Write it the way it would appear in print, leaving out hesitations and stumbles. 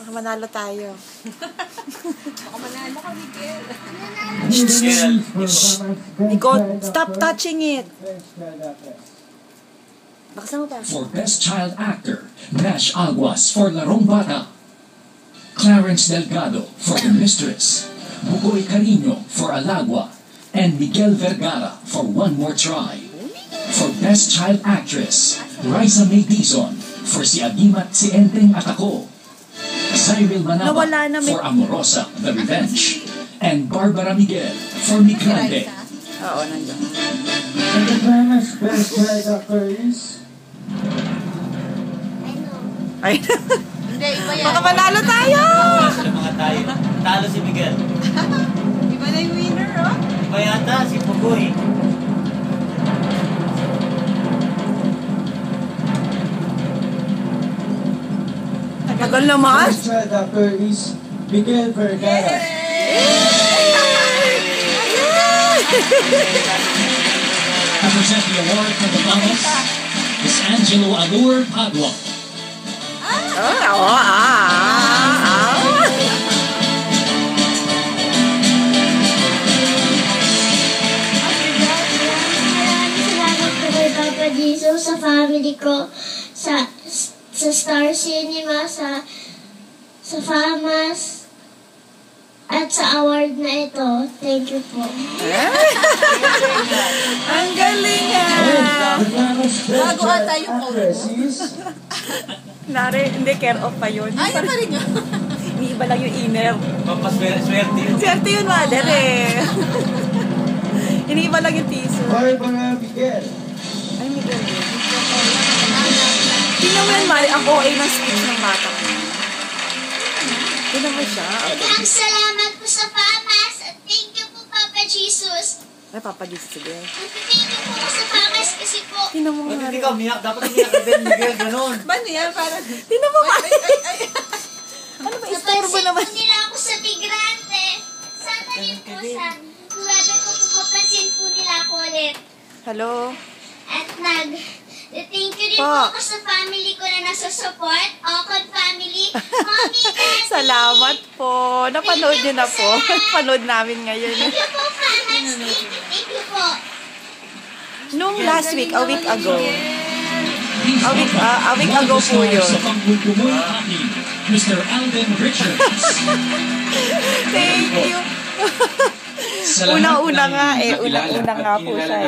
Baka manalo tayo. Baka manalo ka, Miguel. Ikaw, stop touching it. Bakasan mo pa. For Best Child Actor, Nash Aguas for Larong Bata. Clarence Delgado for The Mistress. Bugoy Carino for Alagua. And Miguel Vergara for One More Try. For Best Child Actress, Raisa May Dizon for Si Agimat Si Enteng at Ako. Cyril Manaba for Amorosa, The Revenge. And Barbara Miguel for Migrante. Oo, nandiyan. And the famous Best Child Actor is... Ay. Hindi, iba yan. Baka manalo tayo! Sila mga tayo. Talo si Miguel. Iba na yung winner, oh. Iba yata si Pugoy. Tagal naman. Best Child Actor is Miguel Vergara. To present the award for the bonus is Angelo Alur Padua. Salamat po kay Papa Jesus, sa family ko, sa Star Cinema, sa FAMAS, at sa award na ito. Thank you po. Ang galing The famous Best Bago Child ata yung Actress is... Nare, hindi, care off pa yun. Ay, pa rin yun. Iniiba lang yung inner. Papaswerte yun. Swerte yun, mother eh. Iniiba lang yung tiso. Barbara Miguel. Ay, Miguel. Tingnan mo yan, Mari. Ang OA ng speech ng bata ko. Tingnan mo siya. Ang salamat po sa FAMAS at thank you po Papa Jesus. Ay, Papa Jesus, sige. Thank you po sa FAMAS kasi po Tingnan mo, Ba't Mari. hindi ka umiyak? Dapat umiyak ka din, Miguel. Ganun. Ba niya? Parang... Tingnan mo, Mari. Ano ba, istorbo napansin naman. po nila ako sa Migrante. Sana rin po sa whoever ko po mapansin po nila ako ulit. Hello? At thank you rin Po. po ako sa family ko na nasa-support. Okon family. Mommy, Daddy. Salamat po. Napanood niyo na po. Panood namin ngayon. Thank you po, FAMAS. Thank you po. Nung last week, a week ago. A week ago po yun. Sa Pangbubugoy Atin, Mr. Alvin Richards. Thank you. Sa lahat Unang-una ng nga eh. nakilala Unang-una at nga po kinilala siya.